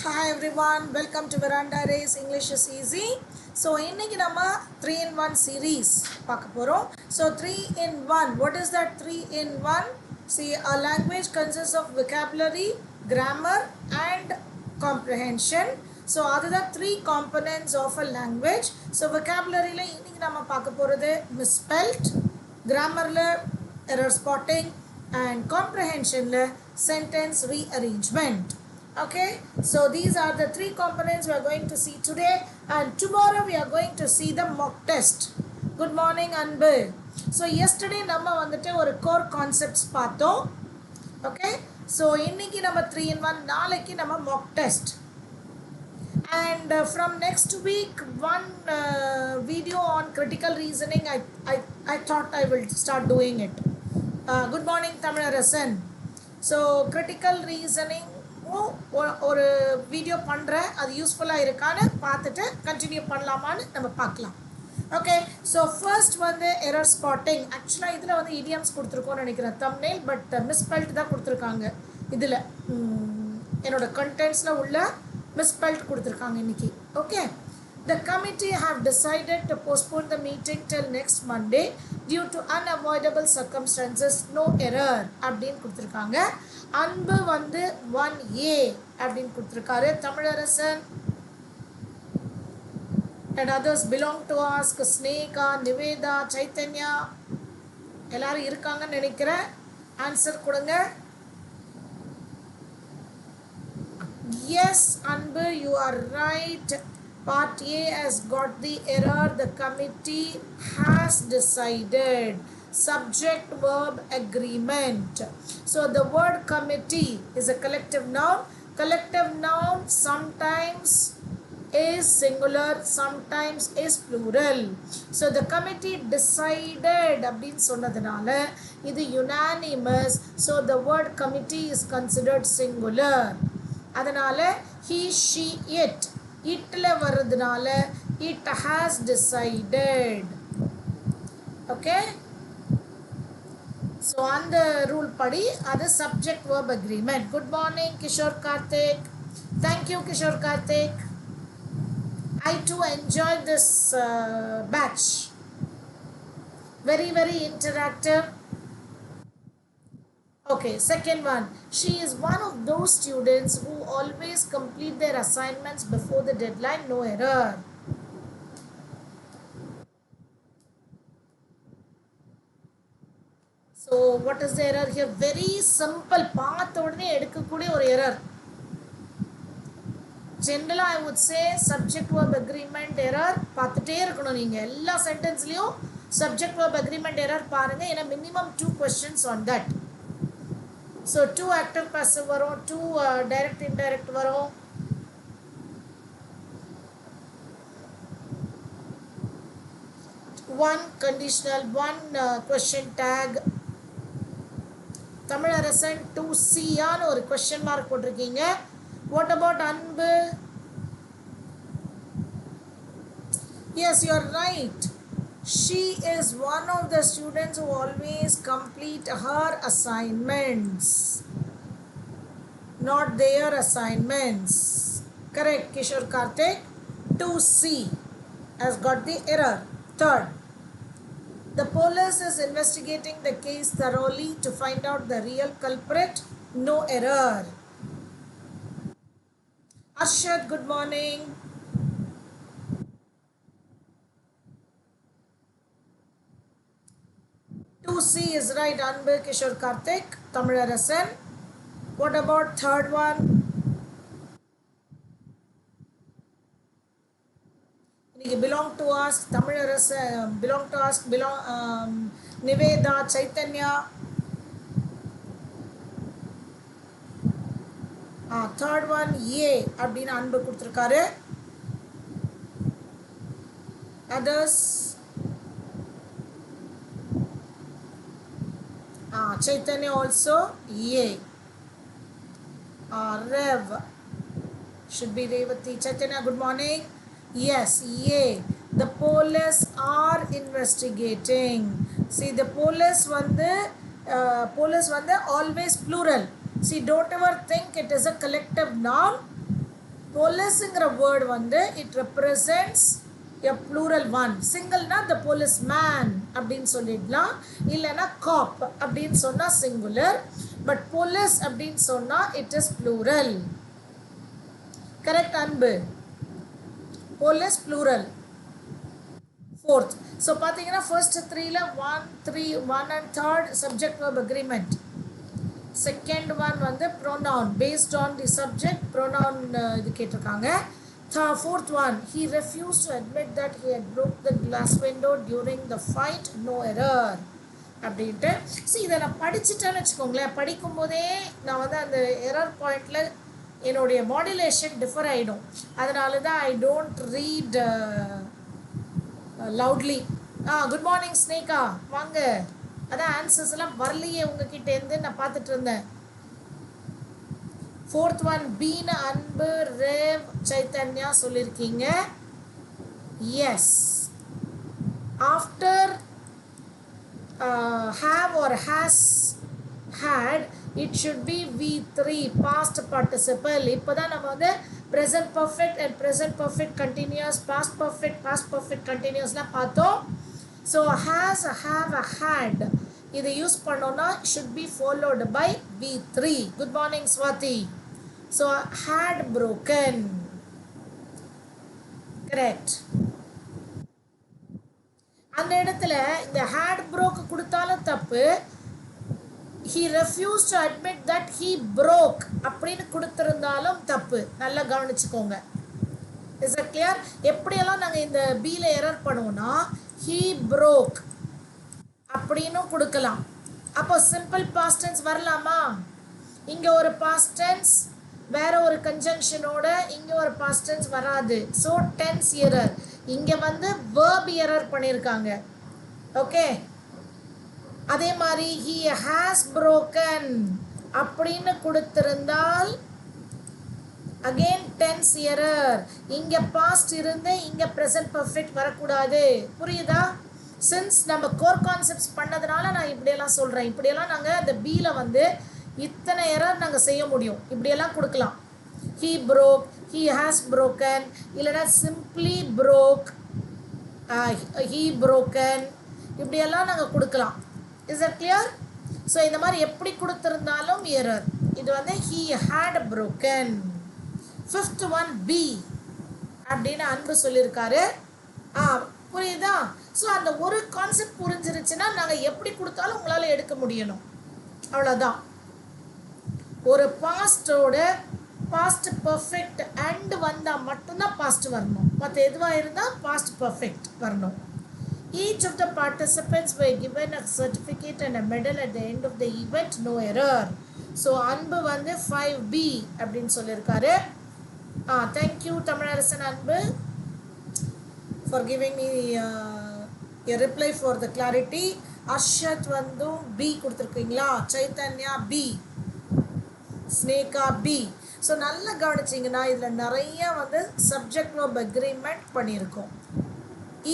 Hi everyone, welcome to Veranda Race English is Easy. So, இன்னைக்கு நம்ம 3 in 1 series பார்க்க போறோம். So, 3 in 1, what is that 3 in 1? See, a language consists of vocabulary, grammar and comprehension. So, அதுதான் 3 components of a language. So, vocabularyல இன்னைக்கு நம்ம பார்க்க போறது misspelled, grammarல error spotting and comprehensionல sentence rearrangement. Okay, so these are the 3 components we are going to see today, and tomorrow we are going to see the mock test. Good morning Anbu. So yesterday நம்ம வந்துட்டு ஒரு core concepts பார்த்தோம். Okay, so இன்னைக்கு நம்ம 3 in 1, நாளைக்கு நம்ம mock test, and from next week one video on critical reasoning. I thought I will start doing it. Good morning Tamilarasan. So critical reasoning ஒரு video பண்ணுறேன், அது யூஸ்ஃபுல்லாக இருக்கான்னு பார்த்துட்டு கண்டினியூ பண்ணலாமான்னு நம்ம பார்க்கலாம். ஓகே, ஸோ ஃபர்ஸ்ட் வந்து எரர் ஸ்பாட்டிங். ஆக்சுவலாக இதில் வந்து இடியம்ஸ் கொடுத்துருக்கோன்னு நினைக்கிறேன் தம்ப்நெயில், பட் மிஸ்பெல்ட் தான் கொடுத்துருக்காங்க. இதில் என்னோட கண்டென்ட்ஸில் உள்ள மிஸ்பெல்ட் கொடுத்துருக்காங்க இன்னைக்கு. Okay, the committee have decided to postpone the meeting till next Monday due to unavoidable circumstances, no error அப்படின்னு கொடுத்துருக்காங்க. அன்பு வந்து 1A அப்படின்னு கொடுத்துருக்காரு. Tamilarasan and others belong to ask, Sneha, Nivetha, Chaitanya எல்லாரும் இருக்காங்கன்னு நினைக்கிறேன். ஆன்சர் கொடுங்க. Yes, Anbu, you are right. Part A has got the error. The committee has decided. Subject verb agreement. So the word committee is a collective noun. Collective noun sometimes is singular, sometimes is plural. So the committee decided அப்படின்னு சொன்னதுனால இது unanimous. So the word committee is considered singular. அதனால he, she, it, itல வர்றதுனால it has decided. Okay, so on the rule padi adu subject verb agreement. Good morning Kishore Karthik. Thank you Kishore Karthik. I too enjoyed this batch. Very interactive. Okay, second one. She is one of those students who always complete their assignments before the deadline. No error. So what is the error here? Very simple. பார்த்த உடனே எடுக்கக்கூடிய ஒரு error. Generally I would say subject verb agreement error பார்த்துட்டே இருக்கணும். நீங்கள் எல்லா சென்டென்ஸ்லையும் subject verb agreement error பாருங்க. ஏன்னா minimum 2 questions on that. So 2 active passive வரும், 2 direct indirect வரும். One conditional, one question tag. Tamilarasan 2C ஆன ஒரு question mark போட்டிருக்கீங்க. What about அன்பு? Yes, you are right. She is one of the students who always complete her assignments, not their assignments. Correct, Kishore Karthik. 2C has got the error. Third, the police is investigating the case thoroughly to find out the real culprit. No error. Arshad, good morning. C is right. Anbu, Kishore Karthik, Tamilarasan. What about third one? Belong to us, Tamilarasan. Belong to us, Niveda, Chaitanya. Third one, A அப்படின்னு அன்பு கொடுத்துருக்காரு. Others, Chaitanya also A. Rev should be Revati. Chaitanya, good morning. Yes, A. The police are investigating. See, the police வந்து always plural. See, don't ever think it is a collective noun. policeங்கிற word வந்து it represents a plural one. சிங்கிள்னா the policeman அப்படின்னு சொல்லிடலாம், இல்லைன்னா cop அப்படின்னு சொன்னால் singular, but police அப்படின்னு சொன்னால் it is plural. correct அன்பு? police plural. fourth. ஸோ பார்த்தீங்கன்னா ஃபர்ஸ்ட் த்ரீல 1 and third subject verb agreement. Second one வந்து pronoun based on the subject pronoun இது கேட்டிருக்காங்க. Fourth one he refused to admit that he had broke the glass window during the fight, no error அப்படின்ட்டு. So இதை நான் படிச்சுட்டேன்னு வச்சுக்கோங்களேன், படிக்கும்போதே நான் வந்து அந்த எரர் பாயிண்டில் என்னுடைய மாடுலேஷன் டிஃபர் ஆகிடும். அதனால தான் I don't read loudly. Good morning Sneha, வாங்க. அதான் ஆன்சர்ஸ் எல்லாம் வரலையே உங்ககிட்டேருந்து, நான் பார்த்துட்டு இருந்தேன். ஃபோர்த் ஒன் பீன அன்பு ரேவ் சைத்தன்யா சொல்லியிருக்கீங்க. Yes, after have or has had it should be V3 past participle. இப்போ தான் நம்ம வந்து present perfect and present perfect continuous, past perfect continuousலாம் பார்த்தோம். ஸோ has, have, had இதை யூஸ் பண்ணோன்னா should be followed by V3. Good morning Swathi. So had broken, correct. அந்த இடத்துல இந்த had broke கொடுத்தாலும் தப்பு, he refused to admit that he broke அப்படின்னு கொடுத்திருந்தாலும் தப்பு. நல்லா கவனிச்சுக்கோங்க. Is it clear? எப்படியெல்லாம் நாங்கள் இந்த பியில் எரர் பண்ணுவோம்னா he broke அப்படின்னு கொடுக்கலாம். அப்போ சிம்பிள் பாஸ்ட் டென்ஸ் வரலாமா? இங்கே ஒரு பாஸ்ட் டென்ஸ் வேற ஒரு கன்ஜங்ஷனோட இங்கே ஒரு பாஸ்ட் டென்ஸ் வராது. So tense error. இங்கே வந்து வேர்ப் எரர் பண்ணியிருக்காங்க. ஓகே, அதே மாதிரி he has broken அப்படின்னு கொடுத்திருந்தால் அகெயின் டென்ஸ் எரர். இங்கே பாஸ்ட் இருந்து இங்கே ப்ரெசன்ட் பர்ஃபெக்ட் வரக்கூடாது. புரியுதா? சின்ஸ் நம்ம கோர் கான்செப்ட்ஸ் பண்ணதுனால நான் இப்படியெல்லாம் சொல்கிறேன். இப்படியெல்லாம் நாங்கள் அந்த பியில் வந்து இத்தனை எரர் நாங்கள் செய்ய முடியும். இப்படியெல்லாம் கொடுக்கலாம். he broke, he has broken, இல்லைனா simply broke, he broken, இப்படியெல்லாம் நாங்கள் கொடுக்கலாம். Is it clear? ஸோ இந்த மாதிரி எப்படி கொடுத்துருந்தாலும் எரர். இது வந்து he had broken. Fifth one B அப்படின்னு அன்பு சொல்லியிருக்காரு. புரியுதா? ஸோ அந்த ஒரு கான்செப்ட் புரிஞ்சிருச்சுன்னா நாங்கள் எப்படி கொடுத்தாலும் உங்களால் எடுக்க முடியணும். அவ்வளோதான். ஒரு பாஸ்டோட பாஸ்ட் பர்ஃபெக்ட் அண்ட் வந்தால் மட்டும்தான் பாஸ்ட் வரணும். மற்ற எதுவாக இருந்தால் பாஸ்ட் பர்ஃபெக்ட் வரணும். Each of the participants were given a certificate and a medal at the end of the event, no error. So அன்பு வந்து 5B அப்படின்னு சொல்லியிருக்காரு. தேங்க்யூ தமிழரசன் அன்பு for giving me a reply for the clarity. Arshad வந்தும் B கொடுத்துருக்கீங்களா? Chaitanya B, Sneha B. So நல்லா கவனிச்சிங்கன்னா இதில் நிறைய வந்து சப்ஜெக்ட் வேர்ப் அக்ரிமெண்ட் பண்ணியிருக்கோம்.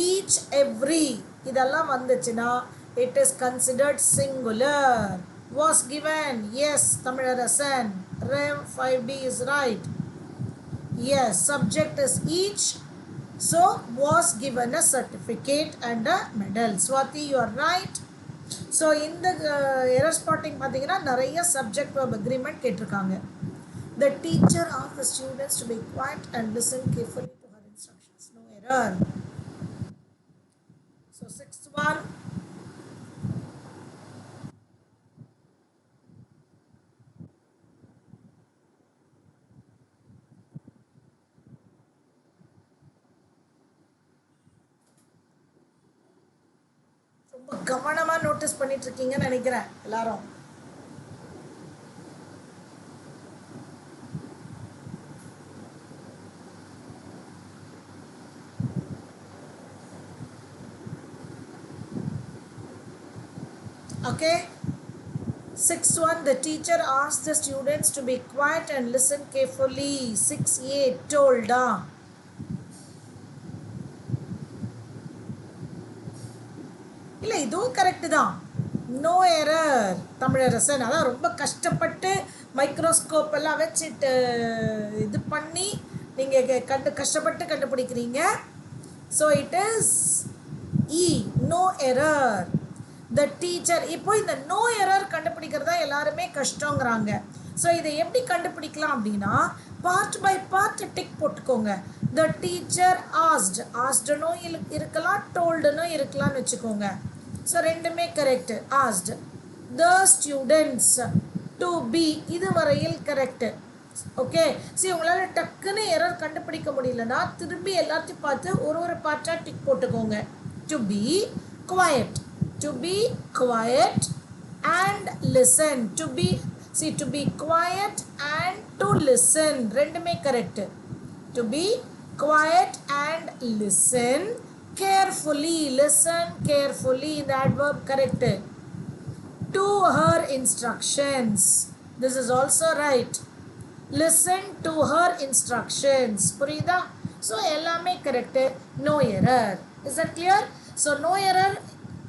ஈச் எவ்ரி இதெல்லாம் வந்துச்சுன்னா it is considered singular. was given, yes Tamilarasan. rev 5B is right. Yes, subject is each, so was given a certificate and a medal. Swati, you are right. So in the error spotting பார்த்தீங்கன்னா நிறைய subject verb agreement கேட்டிருக்காங்க. The teacher asked the students to be quiet and listen carefully to her instructions. No error. So sixth one. ரொம்ப கவனமாக notice பண்ணிட்டு இருக்கீங்கன்னு நினைக்கிறேன் எல்லாரும். Okay. Sixth one, the teacher asked the students to be quiet and listen carefully. 6A told. இல்லை, இதுவும் correct தான். No error Tamilarasan. அதான் ரொம்ப கஷ்டப்பட்டு மைக்ரோஸ்கோப் எல்லாம் வச்சுட்டு இது பண்ணி நீங்கள் கஷ்டப்பட்டு கண்டுபிடிக்கிறீங்க. So it is E, no error. The teacher. இப்போ இந்த நோ எரர் கண்டுபிடிக்கிறதா எல்லாருமே கஷ்டங்கிறாங்க. ஸோ இதை எப்படி கண்டுபிடிக்கலாம் அப்படின்னா, பார்ட் பை பார்ட் டிக் போட்டுக்கோங்க. த டீச்சர் ஆஸ்ட், ஆஸ்டுன்னு இருக்கலாம், டோல்டுன்னு இருக்கலாம்னு வச்சுக்கோங்க. ஸோ ரெண்டுமே correct. Asked. The students, to be, இதுவரையில் கரெக்டு. ஓகே. சரி, உங்களால் டக்குன்னு எரர் கண்டுபிடிக்க முடியலன்னா திரும்பி எல்லாத்தையும் பார்த்து ஒரு பார்ட்டாக டிக் போட்டுக்கோங்க. To be quiet, to be quiet and listen. To be quiet and to listen ரெண்டுமே correct. to be quiet and listen carefully. listen carefully, இந்த adverb correct. to her instructions, this is also right. listen to her instructions. புரியுதா? So எல்லாமே correct. no error. is that clear? ஸோ no error.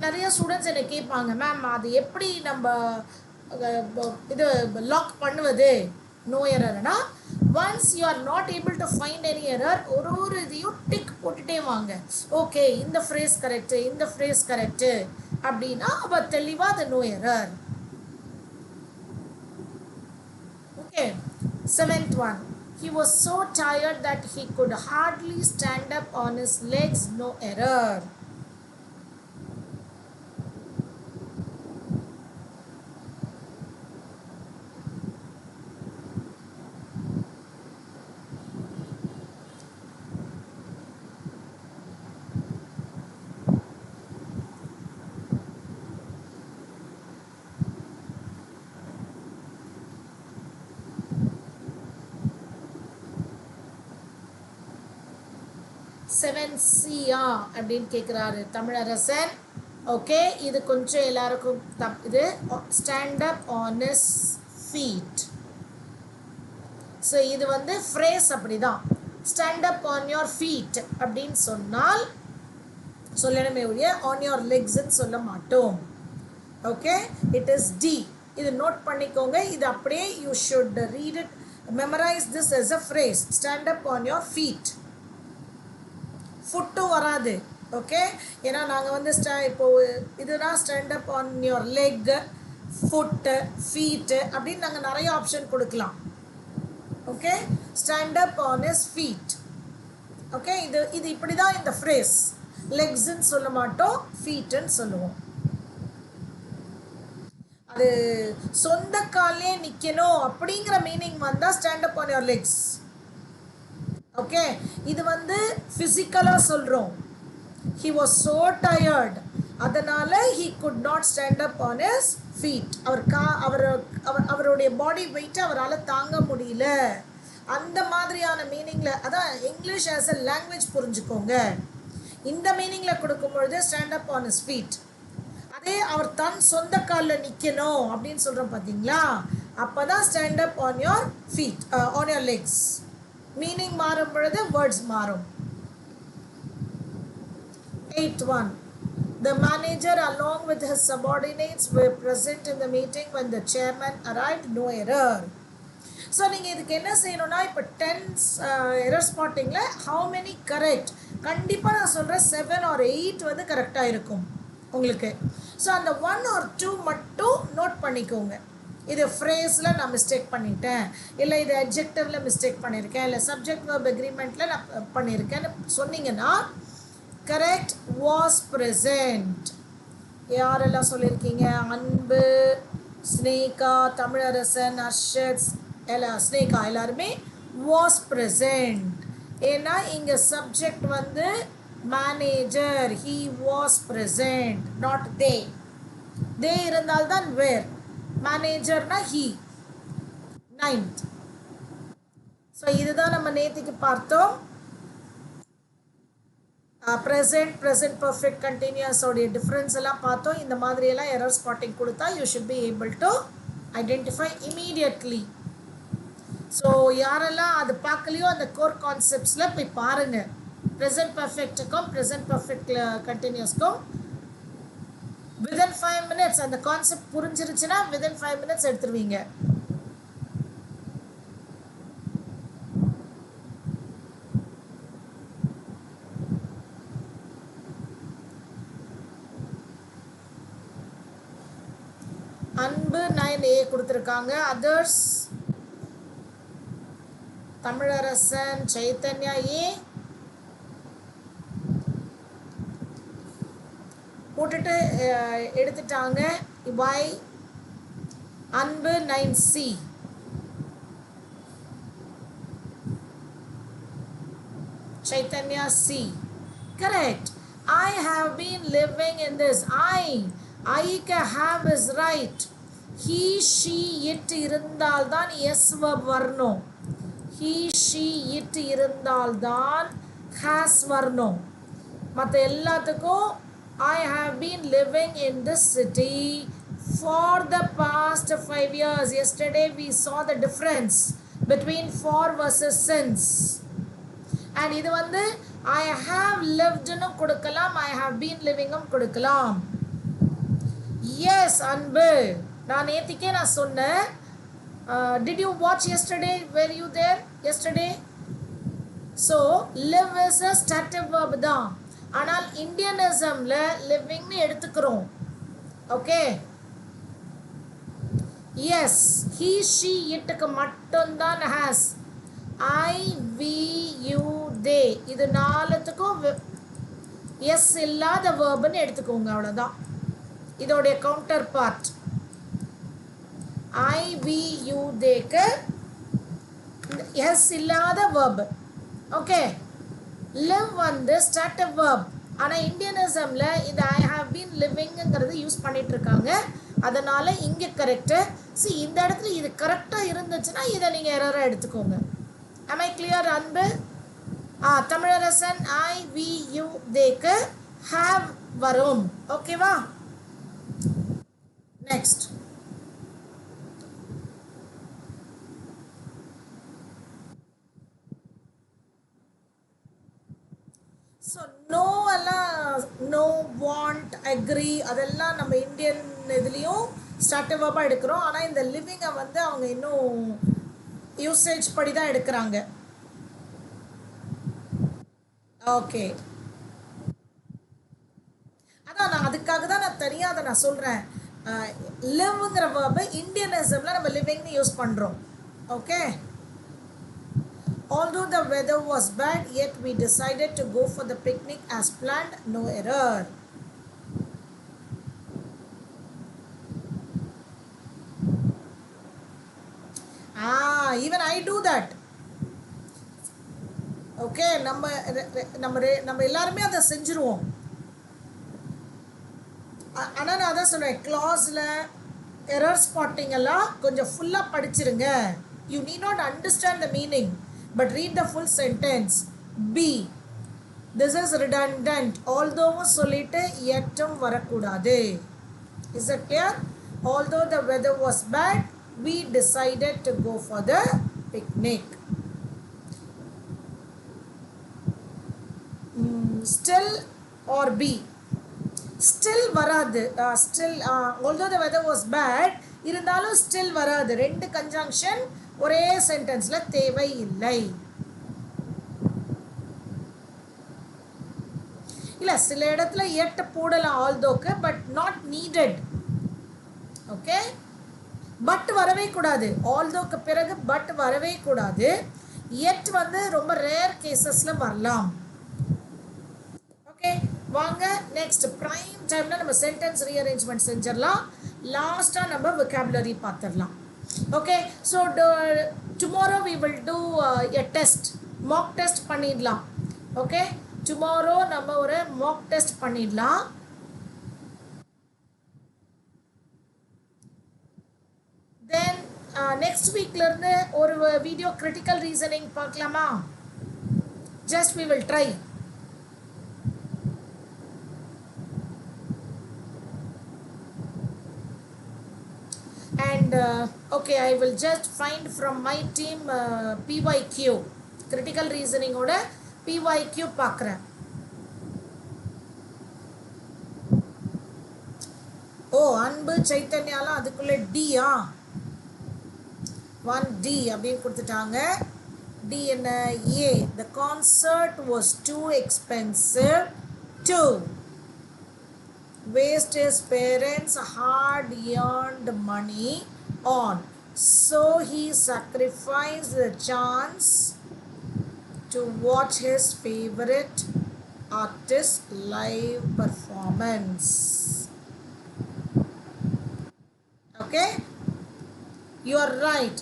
நிறைய students என்னை கேட்பாங்க, ma'am அது எப்படி நம்ம இது லாக் பண்ணுவது நோ எரர்னா, once you are not able to find any error ஒரு இதையும் டிக் போட்டுட்டே வாங்க. ஓகே, இந்த ஃப்ரேஸ் கரெக்டு, இந்த ஃப்ரேஸ் கரெக்டு அப்படின்னா அப்போ தெளிவாக அது no error. Okay. 7th one. He was so tired that he could hardly stand up on his legs. No error. Seven சியா அப்படின்னு கேட்குறாரு தமிழரசன். ஓகே, இது கொஞ்சம் எல்லாருக்கும் இது stand up on his feet. So இது வந்து ஃப்ரேஸ் அப்படி தான். Stand up on your feet அப்படின்னு சொன்னால் சொல்லணுமே ஒழிய ஆன் யோர் லெக்ஸ்ன்னு சொல்ல மாட்டோம். Okay, it is D. இது நோட் பண்ணிக்கோங்க. இது அப்படியே you should read it, memorize this as a phrase. Stand up on your feet. ஃபுட்டும் வராது. ஓகே, ஏன்னா நாங்கள் வந்து இப்போது இதுதான் stand up on your leg, foot, feet அப்படின்னு நாங்கள் நிறைய ஆப்ஷன் கொடுக்கலாம். Okay, stand up on his feet. Okay, இது இப்படி தான் இந்த ஃப்ரேஸ். லெக்ஸ்ன்னு சொல்ல மாட்டோம், ஃபீட்டுன்னு சொல்லுவோம். அது சொந்த காலே நிற்கணும் அப்படிங்கிற மீனிங் வந்தால் stand up on your Lex. Okay, இது வந்து ஃபிசிக்கலாக சொல்கிறோம். he was so tired, அதனால் he could not stand up on his feet. அவருடைய பாடி வெயிட்டை அவரால் தாங்க முடியல, அந்த மாதிரியான மீனிங்கில். அதான் இங்கிலீஷ் ஆஸ் அ லாங்குவேஜ் புரிஞ்சுக்கோங்க. இந்த மீனிங்கில் கொடுக்கும்பொழுது stand up on his feet. அதே அவர் தன் சொந்த காலில் நிற்கணும் அப்படின்னு சொல்கிறோம் பார்த்தீங்களா, அப்போ தான் stand up on your feet, on your legs. Meaning மாறும் பொழுது வேர்ட்ஸ் மாறும். 8th one. The manager along with his subordinates were present in the meeting when the chairman arrived. No error. So நீங்கள் இதுக்கு என்ன செய்யணும்னா, இப்போ 10 எரர் ஸ்பாட்டிங்கில் how many correct, கண்டிப்பாக நான் சொல்கிறேன் 7 or 8 வந்து கரெக்டாக இருக்கும் உங்களுக்கு. ஸோ அந்த 1 or 2 மட்டும் நோட் பண்ணிக்கோங்க. இது ஃப்ரேஸில் நான் மிஸ்டேக் பண்ணிட்டேன், இல்லை இது அட்ஜெக்டிவில் மிஸ்டேக் பண்ணியிருக்கேன், இல்லை சப்ஜெக்ட் வெர்ப் அக்ரிமெண்ட்டில் நான் பண்ணியிருக்கேன்னு சொன்னீங்கன்னா கரெக்ட். Was present. யாரெல்லாம் சொல்லியிருக்கீங்க? அன்பு, ஸ்னேகா, தமிழரசன், அர்ஷத், ஸ்னேகா எல்லாருமே வாஸ் ப்ரெசன்ட். ஏன்னா இங்கே சப்ஜெக்ட் வந்து manager, he was present, not they. They இருந்தால்தான் வேர், மேனேஜர்னா ஹீ. 9th. ஸோ இதுதான் நம்ம நேற்றுக்கு பார்த்தோம். ப்ரெசன்ட் பர்ஃபெக்ட் கண்டினியூஸோடைய டிஃப்ரென்ஸ் எல்லாம் பார்த்தோம். இந்த மாதிரியெல்லாம் எரர் ஸ்பாட்டிங் கொடுத்தா you should be able to identify immediately. So யாரெல்லாம் அது பார்க்கலையோ அந்த கோர் கான்செப்ட்ஸில் போய் பாருங்கள். ப்ரெசன்ட் பர்ஃபெக்ட்டுக்கும் ப்ரெசன்ட் பர்ஃபெக்ட் கண்டினியூஸ்க்கும் within 5 minutes அந்த கான்செப்ட் புரிஞ்சிருச்சுன்னா within 5 minutes எடுத்துருவீங்க. A கொடுத்துருக்காங்க. அதர்ஸ் தமிழரசன், சைத்தன்யா A போட்டுட்டு எடுத்துட்டாங்க. Y அன்பு 9C. Chaitanya C. Correct. I have been living in this. I can have is right. He, she, it இருந்தால் தான் yes verb வரணும். He, she, it இருந்தால் தான் has வரணும். மற்ற எல்லாத்துக்கும் I have been living in this city for the past 5 years. Yesterday we saw the difference between for versus since. And இது வந்து I have lived னு கொடுக்கலாம், I have been living ம் கொடுக்கலாம். Yes, அன்பு, நான் நேத்திக்கே நான் சொன்னேன். Did you watch yesterday? Were you there yesterday? So live is a stative verb தான். ஆனால் இந்தியனிசம்ல லிவிங்னு எடுத்துக்கிறோம். ஓகே, எஸ், he, she, itக்கு மட்டும்தான் has. I, we, you, they இது நாலுத்துக்கும் எஸ் இல்லாத வேர்புன்னு எடுத்துக்கோங்க, அவ்வளோதான். இதோடைய counter part I, we, you, theyக்கு எஸ் இல்லாத வேர்பு. ஓகே, live வந்து ஸ்டாட்டிவ் வேர்ப். ஆனால் இந்தியனிசம்ல இந்த ஐ ஹாவ் பீன் லிவிங்கிறது யூஸ் பண்ணிட்டு இருக்காங்க. அதனால இங்கே கரெக்டு. சி, இந்த இடத்துல இது கரெக்டாக இருந்துச்சுன்னா இதை நீங்கள் எரராக எடுத்துக்கோங்க. Am I clear, அன்பு? Tamilarasan I, we, you, theyக்கு have வரும். ஓகேவா? நெக்ஸ்ட். ஸோ நோ எல்லாம் நோ, வாண்ட், அக்ரி அதெல்லாம் நம்ம இந்தியன் இதுலேயும் ஸ்டார்டிவ் வேர்பாக எடுக்கிறோம். ஆனால் இந்த லிவிங்கை வந்து அவங்க இன்னும் யூசேஜ் படி தான் எடுக்கிறாங்க. ஓகே, அதான் நான் அதுக்காக தான் நான் தெரியாத நான் சொல்கிறேன். லிவ்ங்கிற வேர்பு இந்தியனிசமில் நம்ம லிவிங்னு யூஸ் பண்ணுறோம். Okay, although the weather was bad, yet we decided to go for the picnic as planned. No error. Even I do that. Okay, நம்ம எல்லாருமே அதை செஞ்சுருவோம். ஆனால் நான் அதான் சொல்கிறேன், கிளாஸில் எரர் ஸ்பாட்டிங் எல்லாம் கொஞ்சம் ஃபுல்லாக படிச்சிருங்க. You need not understand the meaning, but read the full sentence. B, this is redundant. Although சொல்லிட்டு yetம் வரக்கூடாது. Is it clear? Although the weather was bad, we decided to go for the picnic. Still or B? Still வராது. Still, although the weather was bad, இருந்தாலும் still வராது. ரெண்டு conjunction ஒரே சென்டென்ஸ்ல தேவை இல்லை. இல்ல, சில இடத்துல yet போடலாம் although-க்கு, but not needed. Okay, but வரவே கூடாது. although-க்கு பிறகு பட் வரவே கூடாது. yet வந்து ரொம்ப ரேர் கேசஸ்ல வரலாம். ஓகே, வாங்க நெக்ஸ்ட் ப்ரைம் டைம்ல நம்ம சென்டென்ஸ் ரீஅரேஞ்ச்மெண்ட் செஞ்சிடலாம். லாஸ்டா நம்ம vocabulary பார்த்துடலாம். Okay, so tomorrow we will do a test, mock test பண்ணிடலாம். Okay, tomorrow நம்ம ஒரு mock test பண்ணிடலாம். Then next weekல இருந்து ஒரு வீடியோ critical reasoning பார்க்கலாமா? Just we will try. And okay, I will just find from my team PYQ, critical reasoning ஓட PYQ பார்க்குறேன். ஓ, அன்பு சைத்தன்யாலாம் அதுக்குள்ள டியா 1D அப்படின்னு கொடுத்துட்டாங்க. டி என்ன? ஏ, the concert was too expensive. 2, waste his parents hard earned money on. So he sacrificed the chance to watch his favorite artist live performance. Okay, you are right.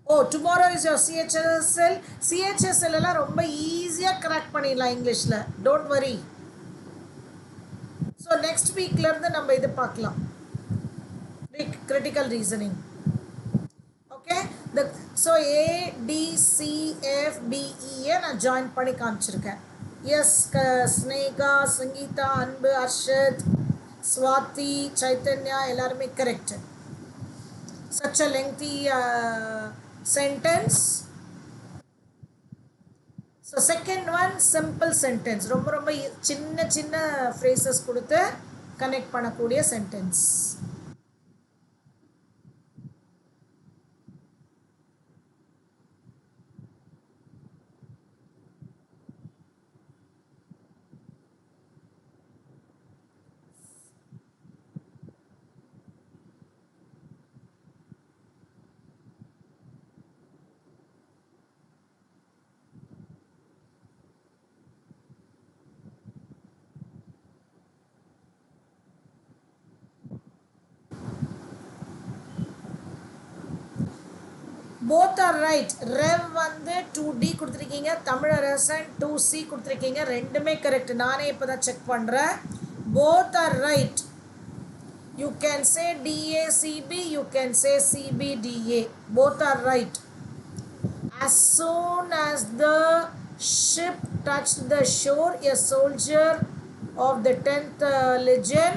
Oh, tomorrow is your CHSL. CHSL எல்லாம் ரொம்ப ஈஸியாக crack பண்ணிடலாம் இங்கிலீஷில். Don't worry. So next வீக்லேருந்து நம்ம இது பார்க்கலாம், critical reasoning. Okay, so A D C F B E நான் join பண்ணி காமிச்சிருக்கேன். எஸ், ஸ்னேகா, சங்கீதா, அன்பு, அர்ஷத், ஸ்வாதி, சைத்தன்யா எல்லாருமே correct. such a lengthy sentence. So second one, simple sentence. ரொம்ப ரொம்ப சின்ன சின்ன phrases கொடுத்து கனெக்ட் பண்ணக்கூடிய sentence. both are right. rev வந்து 2D கொடுத்துருக்கீங்க, தமிழரசன் 2C கொடுத்துருக்கீங்க, ரெண்டுமே கரெக்ட். நானே இப்போ தான் செக் பண்ணுறேன். both are right. you can say DACB, you can say CBDA. both are right. as soon as the ship touched the shore, a soldier of the 10th legion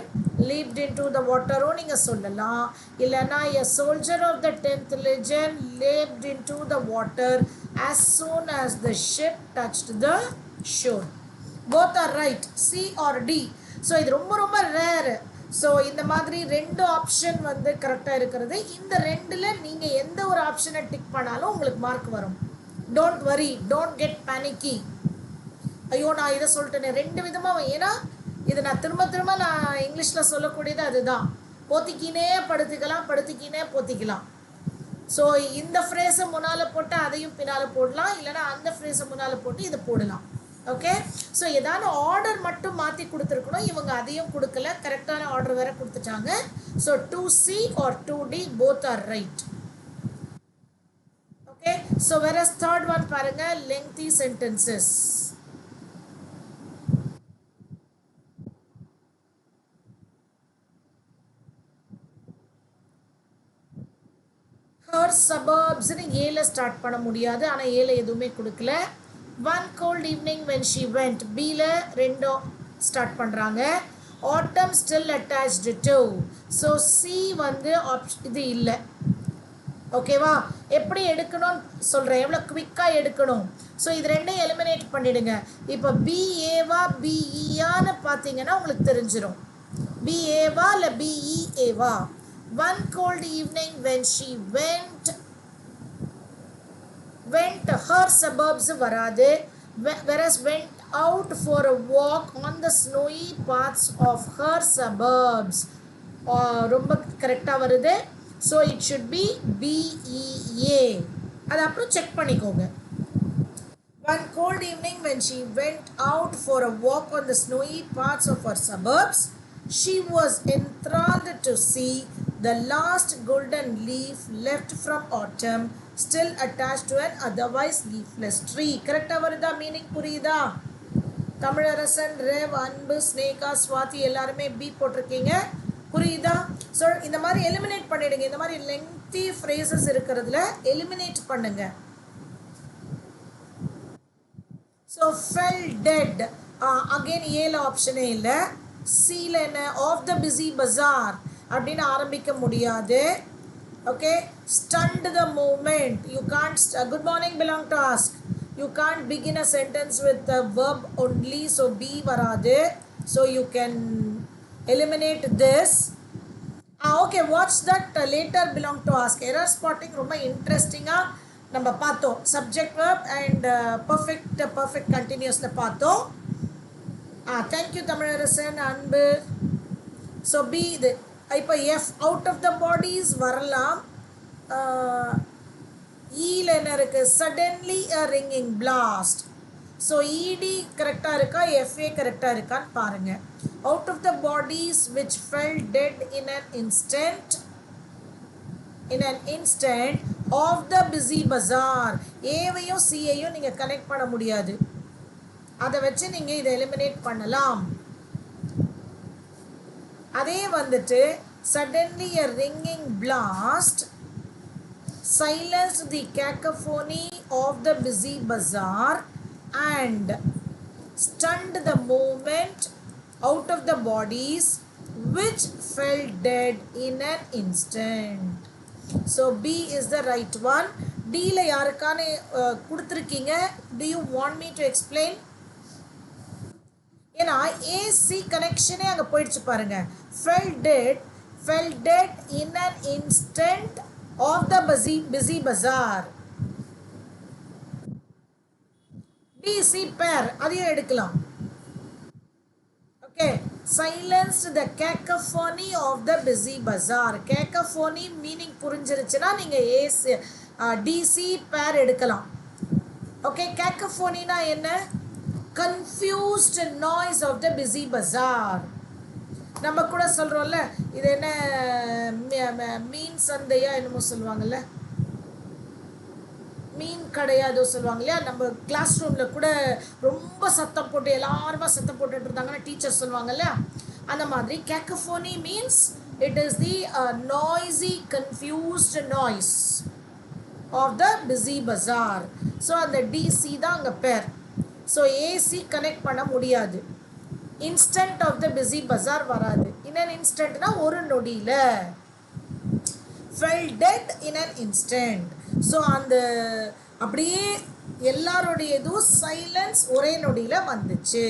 leaped into the water. நீங்க சொல்லலாம். இல்லனா a soldier of the 10th legion leaped into the water as soon as the ship touched the shore. both are right. C or D. So இது ரொம்ப ரொம்ப rare. So இந்த மாதிரி ரெண்டு option வந்து கரெக்டாக இருக்கிறது. இந்த ரெண்டில் நீங்கள் எந்த ஒரு ஆப்ஷனை டிக் பண்ணாலும் உங்களுக்கு மார்க் வரும். Don't worry, don't get பேனிக்கி. ஐயோ நான் இதை சொல்லிட்டேனே, ரெண்டு விதமாக. ஏன்னா இது நான் திரும்ப நான் இங்கிலீஷில் சொல்லக்கூடியது அதுதான். போத்திக்கினே படுத்திக்கலாம், படுத்திக்கினே போத்திக்கலாம். ஸோ இந்த ஃப்ரேஸை முன்னால் போட்டு அதையும் பின்னால் போடலாம், இல்லைனா அந்த ஃப்ரேஸை முன்னால் போட்டு இதை போடலாம். ஓகே, ஸோ ஏதாவது ஆர்டர் மட்டும் மாற்றி கொடுத்துருக்கணும். இவங்க அதையும் கொடுக்கல, கரெக்டான ஆர்டர் வேறு கொடுத்துட்டாங்க. So 2C or 2D both are right. Okay, so whereas third one பாருங்க, lengthy sentences. her suburbs ஏல ஸ்டார்ட் பண்ண முடியாது, ஆனால் ஏல எதுவுமே கொடுக்கல. one cold evening when she went, B-ல ரெண்டோ ஸ்டார்ட் பண்ணுறாங்க. autumn still attached to. So C வந்து இது இல்லை. ஓகேவா, எப்படி எடுக்கணும்னு சொல்கிறேன், எவ்வளோ குவிக்காக எடுக்கணும். ஸோ இது ரெண்டையும் எலிமினேட் பண்ணிவிடுங்க. இப்போ பிஏவா பிஇயான்னு பார்த்தீங்கன்னா உங்களுக்கு தெரிஞ்சிடும். பிஏவா இல்லை பிஇஏவா. one cold evening when she went, her suburbs வராது. whereas went out for a walk on the snowy paths of her suburbs ரொம்ப கரெக்டாக வருது. So it should B BEA. அது அப்புறம் செக் பண்ணிக்கோங்க. one cold evening when she went out for a walk on the snowy paths of her suburbs, she was enthralled to see the last golden leaf left from autumn still attached to an otherwise leafless tree. கரெக்டாக வருதா? Meaning புரியுதா? Tamilarasan, rave, அன்பு, ஸ்னேகா, ஸ்வாதி எல்லாருமே B போட்டிருக்கீங்க. புரியுதா? So இந்த மாதிரி eliminate பண்ணிடுங்க. இந்த மாதிரி லெங்தி ஃப்ரேசஸ் இருக்கிறதுல எலிமினேட் பண்ணுங்க. ஸோ ஃபெல் டெட், அகெயின் ஏல ஆப்ஷனே இல்லை. சீல என்ன, ஆஃப் த பிஸி பஜார் அப்படின்னு ஆரம்பிக்க முடியாது. Okay, stunned the moment, you can't. Good morning belong to ask, you can't begin a sentence with verb only. So B வராது. So you can eliminate this. Okay, watch that later belong to ask. Error spotting ரொம்ப இன்ட்ரெஸ்டிங்காக நம்ம பார்த்தோம். Subject verb and perfect கண்டினியூஸில் பார்த்தோம். Thank you Tamilarasan, Anbu. So B இது இப்போ F out of the bodies வரலாம். ஈல என்ன இருக்கு? Suddenly a ringing blast. So E D கரெக்டாக இருக்கா, எஃப்ஏ கரெக்டாக இருக்கான்னு பாருங்க. Out of the bodies which fell dead in an instant of the busy bazaar. ஏவையும் சியையும் நீங்கள் கனெக்ட் பண்ண முடியாது, அதை வச்சு நீங்கள் இதை எலிமினேட் பண்ணலாம். அதே வந்துட்டு suddenly a ringing blast silenced the cacophony of the busy bazaar and stunned the movement out of the bodies which fell dead in an instant. So B is the right one. D ல யாருக்கான கொடுத்துருக்கீங்க? Do you want me to explain? ஏன்னா AC கனெக்ஷனே அங்கே போயிடுச்சு பாருங்க. fell dead in an instant of the busy bazaar. DC pair அதையும் எடுக்கலாம். ஓகே, silenced the cacophony of the busy bazaar. cacophony meaning புரிஞ்சிருச்சுன்னா நீங்க ஏசி டிசி பேர் எடுக்கலாம். ஓகே, cacophonyனா என்ன? confused noise of the busy bazaar. நம்ம கூட சொல்கிறோம்ல, இது என்ன மீன் சந்தையா என்னமோ சொல்லுவாங்கல்ல, மீன் கடையா ஏதோ சொல்லுவாங்க இல்லையா. நம்ம கிளாஸ் ரூமில் கூட ரொம்ப சத்தம் போட்டு எல்லாருமா சத்தம் போட்டுட்டு இருந்தாங்கன்னா டீச்சர் சொல்லுவாங்க இல்லையா, அந்த மாதிரி cacophony means it is the noisy confused noise of the busy bazaar. So அந்த டிசி தான் அங்கே பேர். ஸோ ஏசி கனெக்ட் பண்ண முடியாது. Instant of the busy bazaar வராது. இன் அன் இன்ஸ்டன்ட்னா ஒரு நொடியில். Fell dead in an instant. So அந்த அப்படியே எல்லாருடைய இதுவும் சைலன்ஸ் ஒரே நொடியில் வந்துச்சு.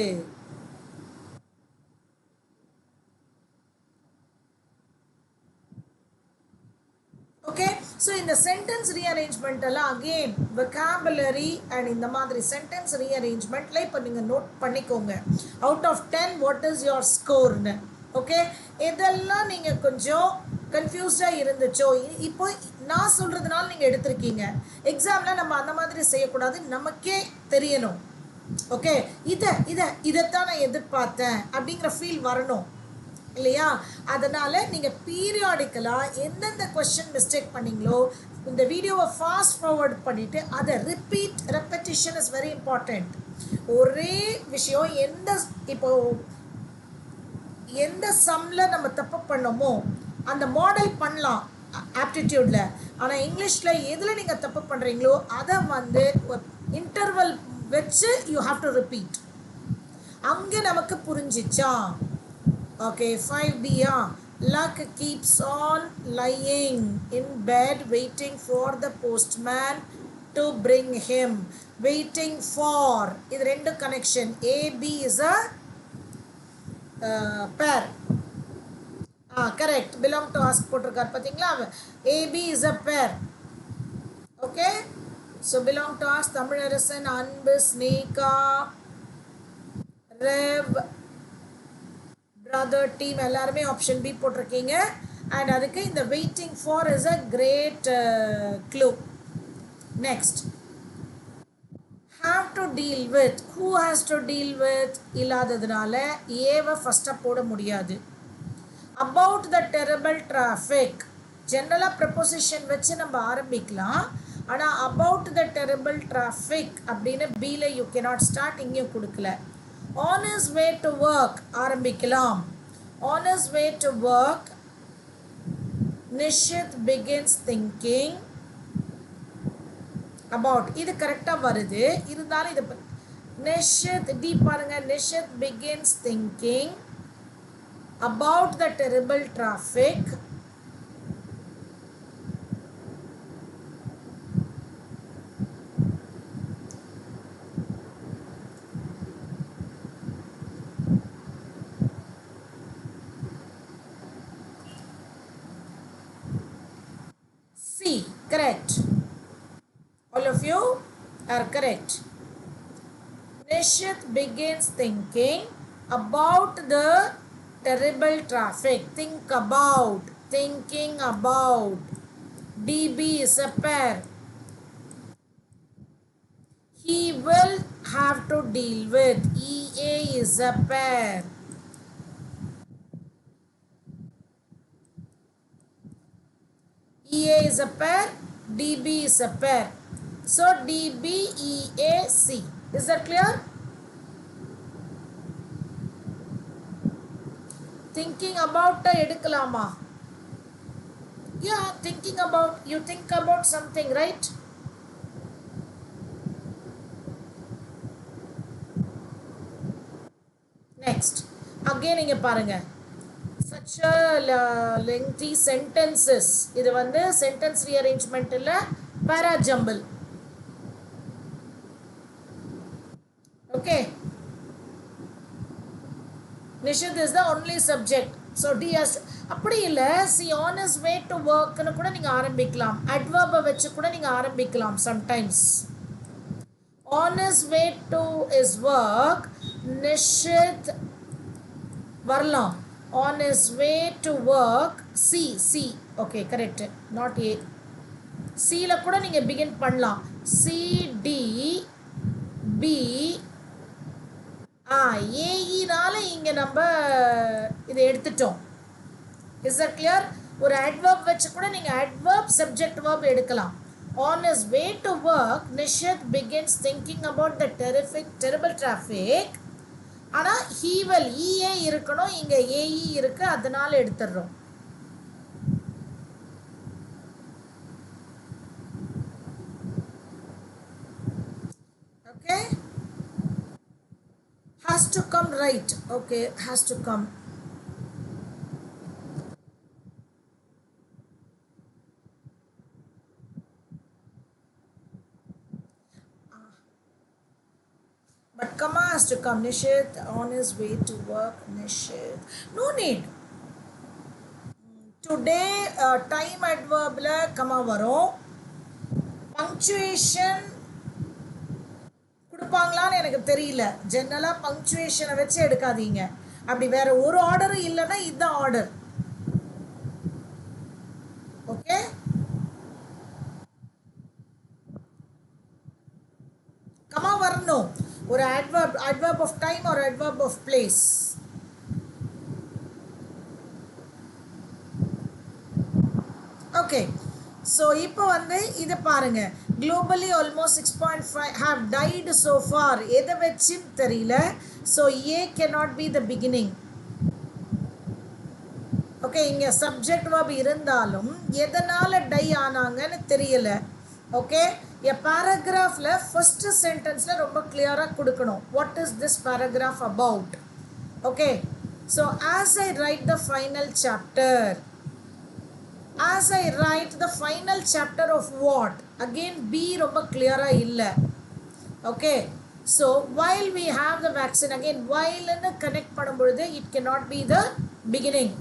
ஓகே, ஸோ இந்த சென்டென்ஸ் ரீஅரேஞ்ச்மெண்ட் எல்லாம் அகெயின் வெக்காபுலரி அண்ட் இந்த மாதிரி சென்டென்ஸ் ரீஅரேஞ்ச்மெண்ட்டில் இப்போ நீங்கள் நோட் பண்ணிக்கோங்க. Out of 10 what is your ஸ்கோர்னு. ஓகே, இதெல்லாம் நீங்கள் கொஞ்சம் கன்ஃபியூஸ்டாக இருந்துச்சோ, இப்போ நான் சொல்கிறதுனால நீங்கள் எடுத்திருக்கீங்க. எக்ஸாமில் நம்ம அந்த மாதிரி செய்யக்கூடாது, நமக்கே தெரியணும். ஓகே, இதைத்தான் நான் எதிர்பார்த்தேன் அப்படிங்கிற ஃபீல் வரணும் இல்லையா. அதனால் நீங்கள் பீரியாடிக்கலாக எந்தெந்த கொஸ்டின் மிஸ்டேக் பண்ணிங்களோ இந்த வீடியோவை ஃபாஸ்ட் ஃபார்வர்ட் பண்ணிவிட்டு அதை ரெப்படிஷன் இஸ் வெரி இம்பார்ட்டண்ட். ஒரே விஷயம் எந்த சம்மில் நம்ம தப்பு பண்ணோமோ அந்த மாடல் பண்ணலாம் ஆப்டிடியூடில். ஆனால் இங்கிலீஷில் எதில் நீங்கள் தப்பு பண்ணுறீங்களோ அதை வந்து இன்டர்வல் வச்சு யூ ஹாவ் டு ரிப்பீட். அங்கே நமக்கு புரிஞ்சிச்சா? Okay, 5B. Luck keeps on lying in bed waiting for the postman to bring him. Waiting for. This rendu connection. A, B is a pair. Correct. Belong to us. Potrukar pathingla. A, B is a pair. Okay. So belong to us. Tamilarasan, Anbu, Sneka, Rev, brother team எல்லாருமே option B போட்டிருக்கீங்க. And அதுக்கு இந்த waiting for is a great clue. Next, have to deal with. Who has to deal with இல்லாததுனால ஏவை ஃபஸ்ட்டாக போட முடியாது. About the terrible traffic ஜென்ரலாக ப்ரப்போசிஷன் வச்சு நம்ம ஆரம்பிக்கலாம். ஆனால் அபவுட் த டெரபிள் டிராஃபிக் அப்படின்னு பியில் யூ கேனாட் ஸ்டார்ட், இங்கேயும் கொடுக்கல. On his way to work ஆரம்பிக்கலாம். On his way to work Nishit begins thinking about. இது கரெக்டாக வருது, இருந்தாலும் இது Nishit டி பாருங்க. Nishit begins thinking about the terrible traffic correct. All of you are correct. Nishit begins thinking about the terrible traffic. Think about, thinking about. DB is a pair. He will have to deal with. EA is a pair. EA is a pair. DB is a pair. So DBEAC. Is that clear? Thinking about edukalama. Yeah, thinking about, you think about something, right? Next. Again inga parunga. Such a lengthy sentences. இது வந்து sentence rearrangement இல்ல para jumble. Okay. Nishit is the only subject. So D has அப்படி இல்ல see on his way to work னு கூட நீங்க ஆரம்பிக்கலாம். Adverb வச்சு கூட நீங்க ஆரம்பிக்கலாம் sometimes. On his way to his work, Nishit வரலாம். On his way to work, C. Okay, correct. Not A. C ல கூட நீங்க begin பண்ணலாம். C, D, B, AE நால இங்க நம்ம இதை எடுத்துட்டோம். Is that clear? ஒரு adverb வச்சு கூட நீங்க adverb, subject, verb எடுக்கலாம். On his way to work, Nishit begins thinking about the terrible traffic. ஆனா he will, EA இருக்கணும், இங்க AE இருக்கு, அதனால எடுத்துறோம். Okay? Has to come, right? Okay, has to come. But comma has to come. Nishit on his way to work. Nishit. No need. Today time adverb la comma வரும். Punctuation கொடுப்பாங்களான்னு எனக்கு தெரியல. ஜெனரலா பங்க்சுவேஷனை வச்சு எடுக்காதீங்க. அப்படி வேற ஒரு ஆர்டர் இல்லைன்னா இதுதான் ஆர்டர். ஓகே, கமா வரணும். ஒரு adverb of time or adverb of place. Okay, so இப்போ வந்து இதை பாருங்க. Globally almost 6.5 have died so far. எதை வச்சுன்னு தெரியல. So A cannot be the beginning. Okay, இங்கே சப்ஜெக்ட் verb இருந்தாலும் எதனால டை ஆனாங்கன்னு தெரியல. ஓகே, a paragraphல ஃபர்ஸ்ட் சென்டென்ஸ்ல ரொம்ப கிளியராக கொடுக்கணும். What is this paragraph about? Okay, so as I write the final chapter. As I write the final chapter of what? Again B ரொம்ப clear-ஆ இல்லை. Okay, so while we have the vaccine, again while ன்னு connect பண்ணும்பொழுது it cannot be the beginning.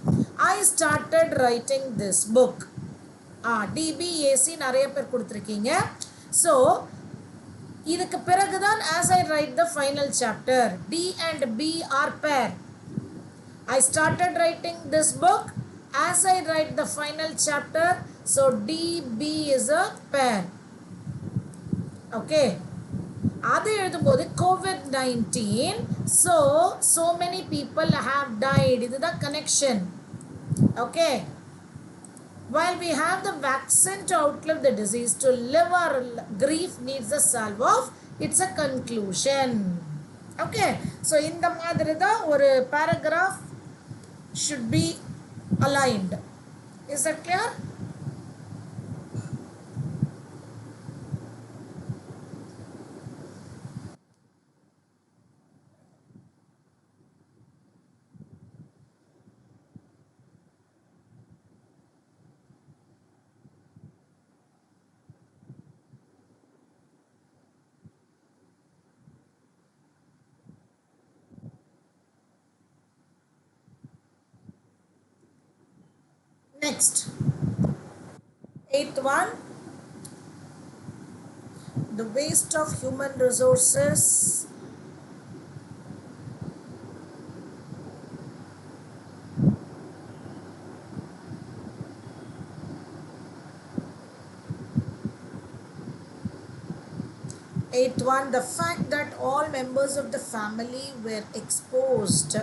I started writing this book. DBAC நிறைய பேர் கொடுத்துருக்கீங்க. So இதுக்கு பிறகுதான் as I write the final chapter. D and B are pair. I started writing this book as I write the final chapter. So DB is a pair. Okay, அது எழுதும்போது COVID-19, so many people have died. இதுதான் connection. Okay, while we have the vaccine to outlive the disease, to live our grief needs a salve of, it's a conclusion. Okay, so இந்த மாதிரி தான் ஒரு paragraph should be aligned. Is that clear? Next, 8th one, the waste of human resources Eighth one, the fact that all members of the family were exposed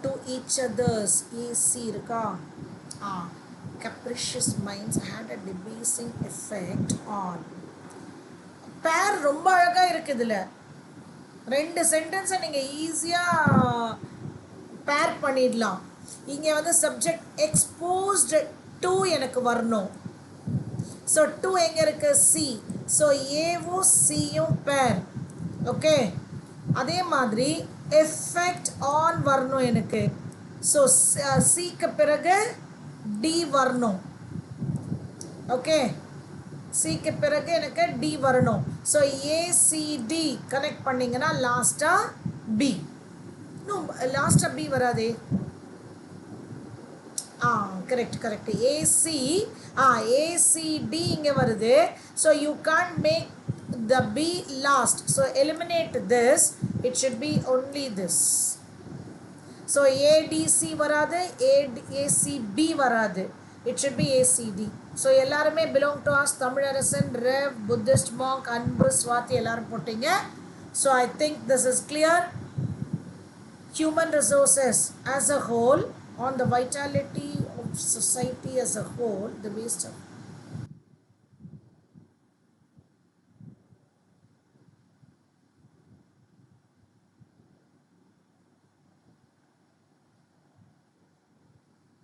to each other's capricious minds had a debasing effect on. பேர் ரொம்ப அழகாக இருக்குது. இதில் ரெண்டு சென்டென்ஸை நீங்கள் ஈஸியாக பேர் பண்ணிடலாம். இங்கே வந்து சப்ஜெக்ட் எக்ஸ்போஸ்டு டு எனக்கு வரணும். ஸோ டு எங்கே இருக்குது? சி. ஸோ ஏவும் சியும் பேர். ஓகே, அதே மாதிரி எஃபெக்ட் ஆன் வரணும் எனக்கு. ஸோ சிக்கு பிறகு டி வரணும். ஓகே, சிக்கு பிறகு எனக்கு டி வரணும். ஸோ ஏசிடி கனெக்ட் பண்ணிங்கன்னா லாஸ்ட்டாக பி. இன்னும் லாஸ்ட்டாக பி வராதே. கரெக்ட் ஏசி ஏசிடி இங்கே வருது. So you can make the B last. So eliminate this. It should be only this. So ADC வராது, ஏசிபி வராது. It should be ACD. So எல்லாருமே belong to us, Tamilarasan, rev, Buddhist monk, Anbu, Swathi எல்லாரும் போட்டீங்க. So I think this is clear. Human resources as a whole, on the vitality of society as a whole, the waste of.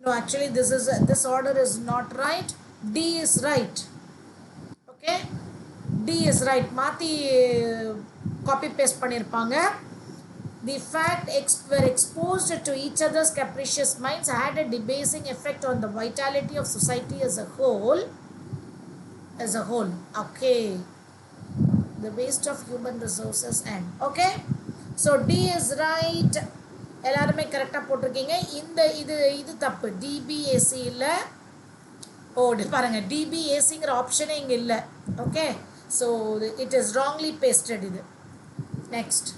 No, actually this order is not right. D is right. Okay, D is right. மாத்தி copy paste பண்ணிருப்பாங்க. The fact were exposed to each other's capricious minds had a debasing effect on the vitality of society as a whole. Okay, the waste of human resources and. Okay, so D is right. எல்லாருமே கரெக்டாக போட்டிருக்கீங்க. இந்த இது தப்பு. டிபிஏசி இல்லை. பாருங்கள், டிபிஏசிங்கிற ஆப்ஷனே இங்கே இல்லை. Okay, so it is wrongly pasted. இது நெக்ஸ்ட்.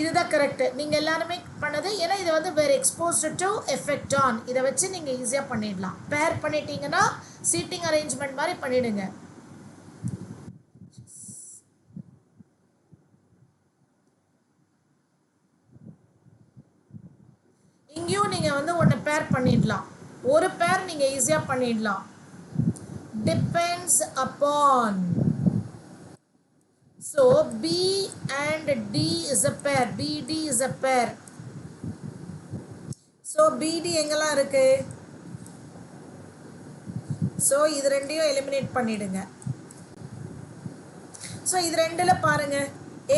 இதுதான் கரெக்டு. நீங்கள் எல்லாருமே பண்ணது. ஏன்னா இதை வந்து வேறு எக்ஸ்போஸ்டு டு எஃபெக்ட் ஆன், இதை வச்சு நீங்கள் ஈஸியாக பண்ணிடலாம். பேர் பண்ணிட்டீங்கன்னா சீட்டிங் அரேஞ்ச்மெண்ட் மாதிரி பண்ணிவிடுங்க. இங்கேயும் நீங்கள் வந்து ஒன்று பேர் பண்ணிடலாம். ஒரு பேர் நீங்கள் ஈஸியாக பண்ணிடலாம். Depends upon. So B and D is a pair. BD is a pair. So BD எங்கெல்லாம் இருக்கு? So இது ரெண்டையும் எலிமினேட் பண்ணிடுங்க. So இது ரெண்டுல பாருங்க,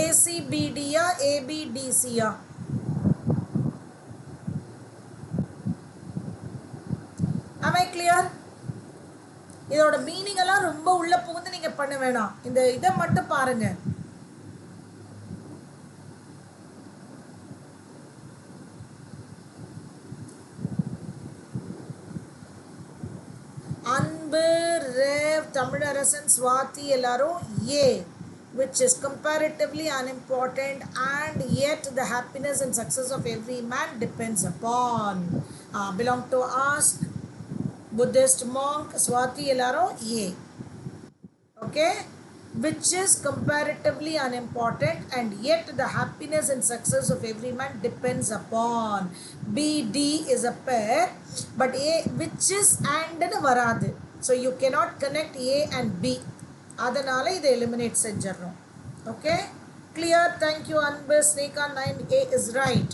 ACBDயா ABDCயா? Am I clear? இதோட மீனிங் எல்லாம் ரொம்ப உள்ள புகுந்து நீங்க பண்ண வேணாம். இந்த இதை மட்டும் பாருங்க. அன்பு, ரேவ், தமிழரசன், ஸ்வாதி எல்லாரும் ஏ, which is comparatively unimportant and yet the happiness and success of every man depends upon. Belong to us. Buddhist monk, Swati எல்லாரும் A. Okay, which is comparatively unimportant and yet the happiness and success of every man depends upon. BD is a pair, but A which is and வராது. So you cannot connect A and B. அதனால இதை eliminate செஞ்சிடறோம். Okay, clear? Thank you Anbu. Sneka 9A is right.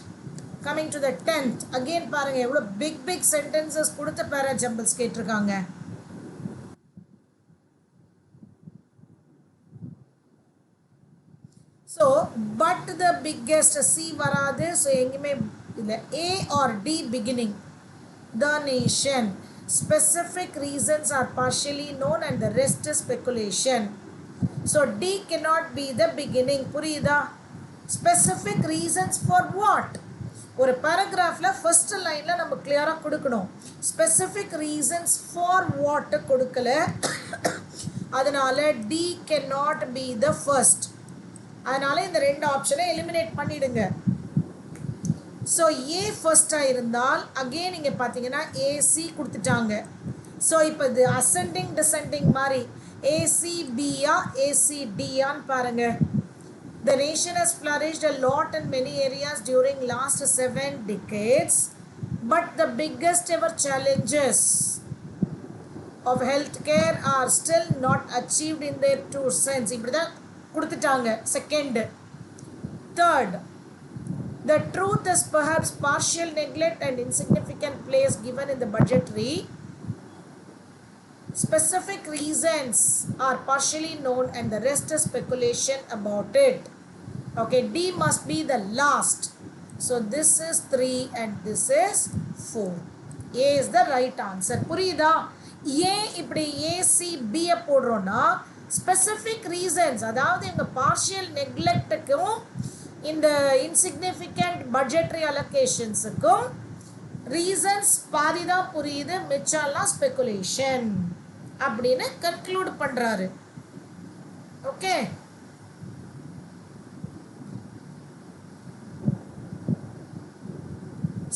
Coming to the 10th, again பாருங்க எவ்வளோ big sentences கொடுத்த பேரா ஜம்பிள்ஸ் கேட்டிருக்காங்க. So but the biggest, C வராது. So எங்கேயுமே இல்லை. A or D beginning. The nation. Specific reasons are partially known and the rest is speculation. So D cannot be the beginning. புரியுதா? Specific reasons for what? ஒரு பேராகிராஃபில் first லைனில் நம்ம கிளியராக கொடுக்கணும். Specific reasons for what கொடுக்கல. அதனால D can not be the first. அதனால இந்த ரெண்டு ஆப்ஷனை எலிமினேட் பண்ணிடுங்க. ஸோ ஏ ஃபர்ஸ்டாக இருந்தால் அகெயின் நீங்கள் பார்த்தீங்கன்னா ஏசி கொடுத்துட்டாங்க. ஸோ இப்போ இது அசெண்டிங் டிசெண்டிங் மாதிரி ACB யா ACD யான்னு பாருங்க. The nation has flourished a lot in many areas during last 7 decades, but the biggest ever challenges of healthcare are still not achieved in their true sense. இப்படி தான் கொடுத்துட்டாங்க. Second. Third, the truth is perhaps partial neglect and insignificant place given in the budgetary. Specific reasons are partially known and the rest is speculation about it. Okay, D must be the last. So this is 3 and this is 4. A is the right answer. புரியுதா? ஏன் இப்படி ACB போடுறோம்னா specific reasons, அதாவது எங்க partial நெக்லெக்ட்டுக்கும் இந்த insignificant budgetary அலோகேஷன்ஸுக்கும் reasons பாதி தான் புரியுது, மிச்சம்லாம் speculation அப்படின்னு கன்க்ளூட் பண்றாரு. Okay,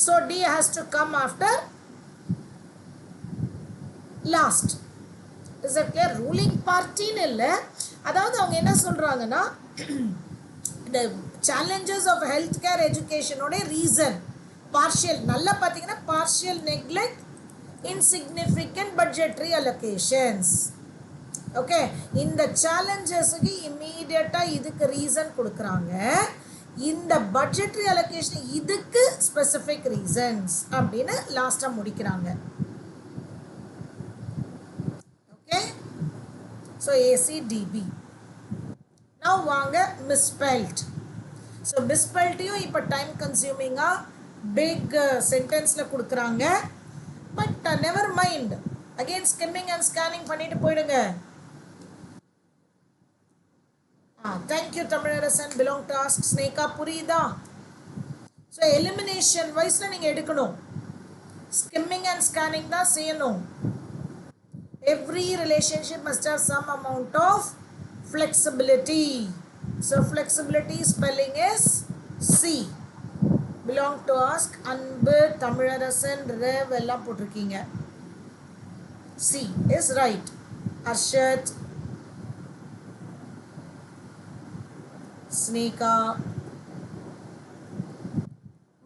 so D has to come after last. Is it clear? Ruling party ன்னு இல்லை, அதாவது அவங்க என்ன சொல்றாங்கன்னா the challenges of healthcare education ஓட ரீசன் பார்ஷியல், நல்லா பார்த்தீங்கன்னா partial neglect, insignificant budgetary allocations. Okay, இந்த சேலஞ்சஸுக்கு இம்மீடியட்டாக இதுக்கு ரீசன் கொடுக்குறாங்க, இந்த பட்ஜெட்ரி அலோகேஷன் இதுக்கு ஸ்பெசிஃபிக் ரீசன்ஸ் அப்படின்னு லாஸ்ட்டாக முடிக்கிறாங்க. Okay, so ACDB. Now வாங்க misspelled. ஸோ மிஸ்பெல்ட்டையும் இப்போ டைம் கன்சியூமிங்காக பிக் சென்டென்ஸில் கொடுக்குறாங்க. But never mind, again skimming and scanning பண்ணிட்டு போயிடுங்க. Thank you Tamilarasan. Belong task Sneha புரியுதா? ஸோ எலிமினேஷன் வைஸில் நீங்கள் எடுக்கணும், ஸ்கிம்மிங் அண்ட் ஸ்கேனிங் தான் செய்யணும். Every relationship must have some amount of flexibility. So flexibility spelling is C. Belong to ask அன்பு, Tamilarasan, rev எல்லாம் போட்டிருக்கீங்க. C is right. Arshad, Sneeka.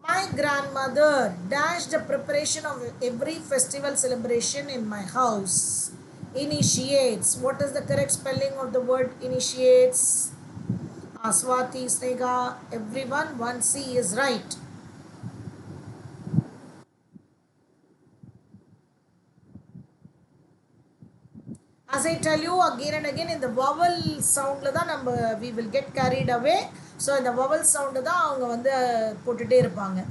My grandmother dashed the preparation of every festival celebration in my house. Initiates. What is the correct spelling of the word initiates? Aswati, Snega, everyone, 1C is right. As I tell you again and again, in the vowel sound la da we will get carried away. So in the vowel sound da avanga vandu pottute irupanga.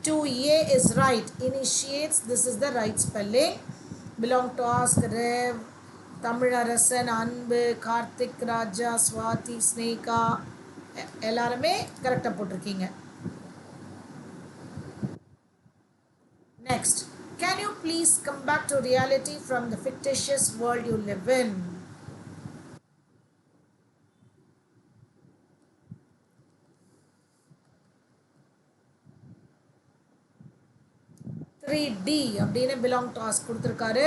2A is right. Initiates, this is the right spelling. Belong to ask Rev, Tamilarasan, அன்பு, கார்த்திக், ராஜா, ஸ்வாதி, ஸ்னேகா எல்லாருமே கரெக்டாக போட்டிருக்கீங்க. Next, can you please come back to reality from the fictitious world you live in? D அப்படின்னு belong to us கொடுத்திருக்காரு.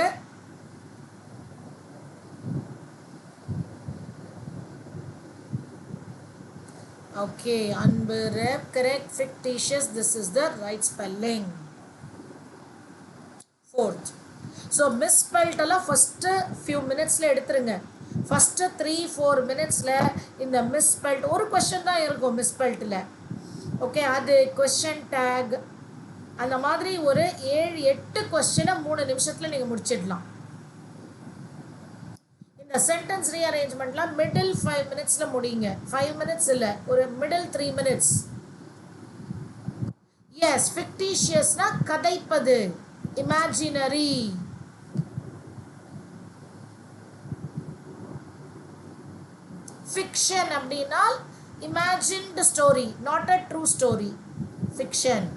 Okay, அன்பு, rep, correct, fictitious, this is the right spelling. Fourth, so misspelled எல்லாம் first few minutesல எடுத்துருங்க. first 3-4 minutesல இந்த misspelled ஒரு question தான் இருக்கும் misspelledல. Okay, அது question tag அந்த மாதிரி ஒரு 7-8 கொஸ்டினை 3 நிமிஷத்தில் நீங்கள் முடிச்சிடலாம். இந்த சென்டென்ஸ் ரீஅரேஞ்ச்மெண்ட்லாம் மிடில் 5 மினிட்ஸில் முடியுங்க. 5 மினிட்ஸ் இல்லை, ஒரு மிடில் 3 மினிட்ஸ். எஸ், ஃபிக்டிஷியஸ்னா கதைப்பது, இமேஜினரி. ஃபிக்ஷன் அப்படின்னா imagined story, not a true story, fiction.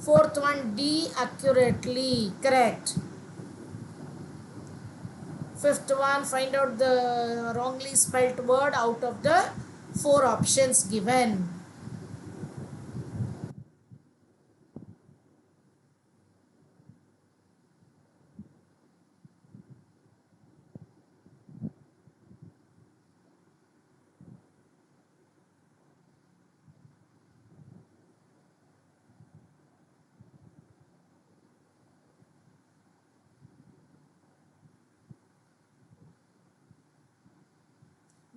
Fourth one, D, accurately, correct. Fifth one, find out the wrongly spelt word out of the 4 options given.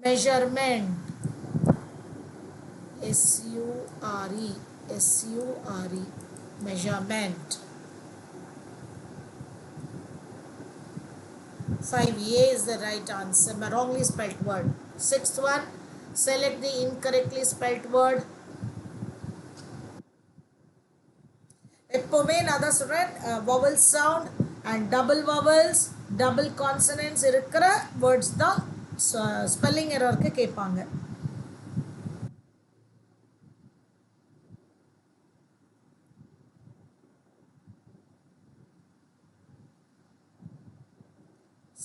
measurement, S-U-R-E, S-U-R-E, measurement. 5A is the right answer, wrongly spelt word. Sixth one, select the incorrectly spelt word. எப்போவுமே நான் தான் சொல்கிறேன், vowel sound and double vowels, double consonants இருக்கிற words தான் spelling எரருக்கு கேட்பாங்க.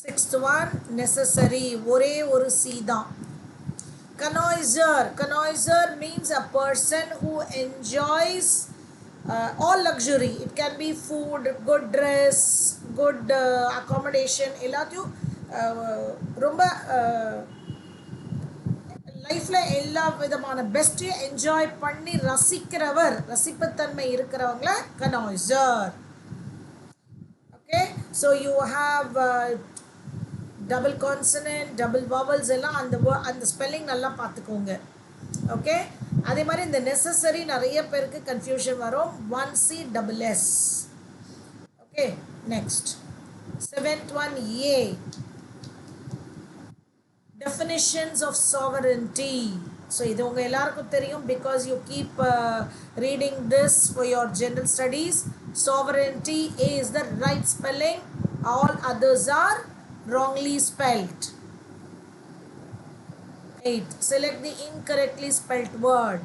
Sixth one, necessary, ஒரே ஒரு C தான். Connoisseur, connoisseur means a person who enjoys all luxury. It can be food, good dress, good accommodation, எல்லாத்தையும் ரொம்ப லைஃப்பில் எல்லா விதமான பெஸ்ட்டையும் என்ஜாய் பண்ணி ரசிக்கிறவர், ரசிப்புத்தன்மை இருக்கிறவங்கள connoisseur. Okay, so you have double consonant, double vowels எல்லாம் அந்த ஸ்பெல்லிங் நல்லா பார்த்துக்கோங்க. ஓகே, அதே மாதிரி இந்த நெசசரி நிறைய பேருக்கு கன்ஃபியூஷன் வரும், 1C double S. Okay, next seventh one A, definitions of sovereignty. So இது உங்க எல்லாருக்கும் தெரியும், because you keep reading this for your general studies. Sovereignty is the right spelling, all others are wrongly spelled. 8, select the incorrectly spelled word.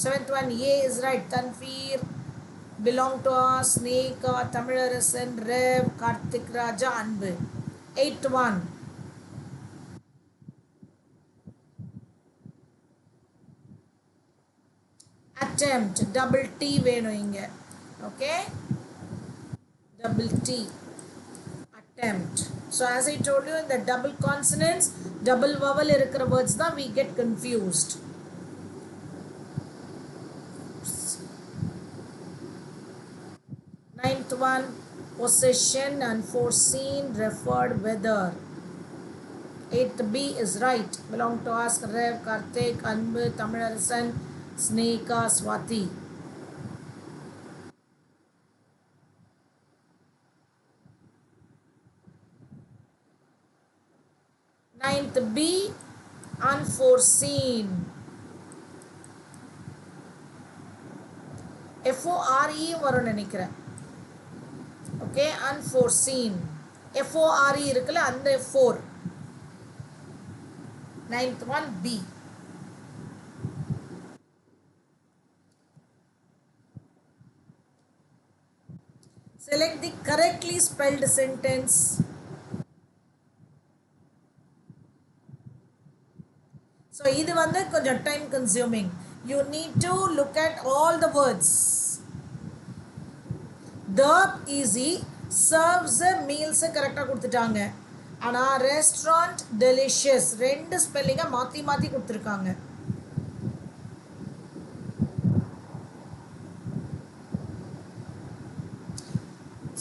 Seventh one, A is right. Tanveer, belong to us, Sneka, Tamilarasan, Rev, Karthik Raja, Anbu. 8th one, attempt, double T வேணும் இங்க. Okay, double T, attempt. So as I told you, in the double consonants, double vowel இருக்கிற words தான் we get confused. Ninth one, possession, unforeseen, referred, weather. 8th B is right. Belong to us, Rev, Karthik, Anbu, Tamilarasan, Sneka, Swati. Ninth B, unforeseen. F-O-R-E வரும் நினைக்கிறேன். Okay, unforeseen. F-O-R-E இருக்குல்ல, அந்த F4. Ninth one B. Select the correctly spelled sentence. So இது வந்து கொஞ்சம் time consuming. You need to look at all the words. The easy, serves meals கரெக்டாக கொடுத்துட்டாங்க. ஆனால் restaurant delicious ரெண்டு ஸ்பெல்லிங்கை மாற்றி மாற்றி கொடுத்துருக்காங்க.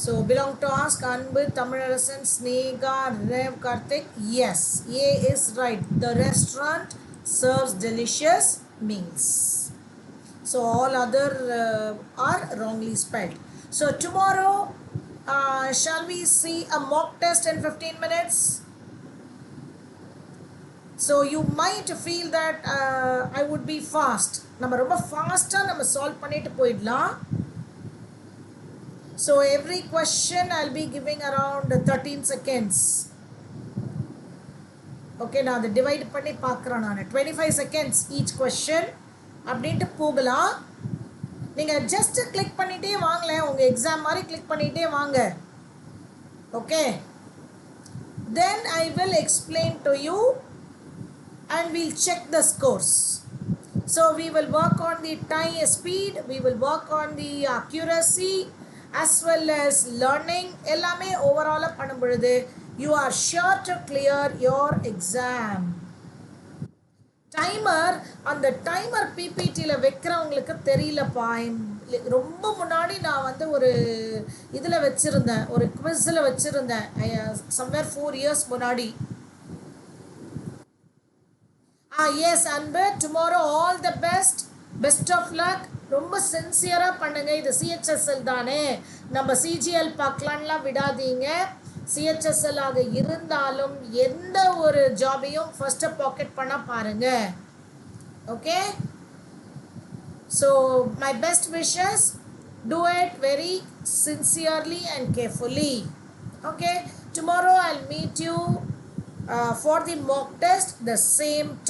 So belong to us, Anbu, Tamilarasan, Snega, Rev, Karthik. Yes, A is right. The restaurant serves delicious meals. So all other are wrongly spelled. So tomorrow, shall we see a mock test in 15 minutes? So you might feel that I would be fast. நம்ம ரொம்ப ஃபாஸ்ட்டாக நம்ம solve பண்ணிட்டு போயிடலாம். So every question I'll be giving around 13 seconds. Okay, நான் அதை divide பண்ணி பார்க்குறேன். நான் 25 seconds each question அப்படின்ட்டு போகலாம். நீங்கள் ஜஸ்ட் கிளிக் பண்ணிகிட்டே வாங்களேன், உங்கள் எக்ஸாம் மாதிரி கிளிக் பண்ணிகிட்டே வாங்க. Okay, then I will explain to you and we'll check the scores. So we will work on the time speed, we will work on the accuracy as well as learning. எல்லாமே ஓவராலாக பண்ணும் பொழுது you are sure to clear your exam. Timer, அந்த timer பிபிடியில் வைக்கிறவங்களுக்கு தெரியலப்பா. ரொம்ப முன்னாடி நான் வந்து ஒரு இதில் வச்சுருந்தேன், ஒரு குவிஸில் வச்சுருந்தேன், சம்வேர் 4 years முன்னாடி. Yes Anbu, tomorrow all the best, best of luck. ரொம்ப சின்சியராக பண்ணுங்க. இது சிஹெச்எஸ்எல் தானே, நம்ம சிஜிஎல் பார்க்கலான்லாம் விடாதீங்க. சிஹெச்எஸ்எல் ஆக இருந்தாலும் எந்த ஒரு ஜாபையும் ஃபர்ஸ்ட்டு பாக்கெட் பண்ண பாருங்க. Okay, so my best wishes, do it very sincerely and carefully. Okay, tomorrow I'll meet you for the mock test the same time.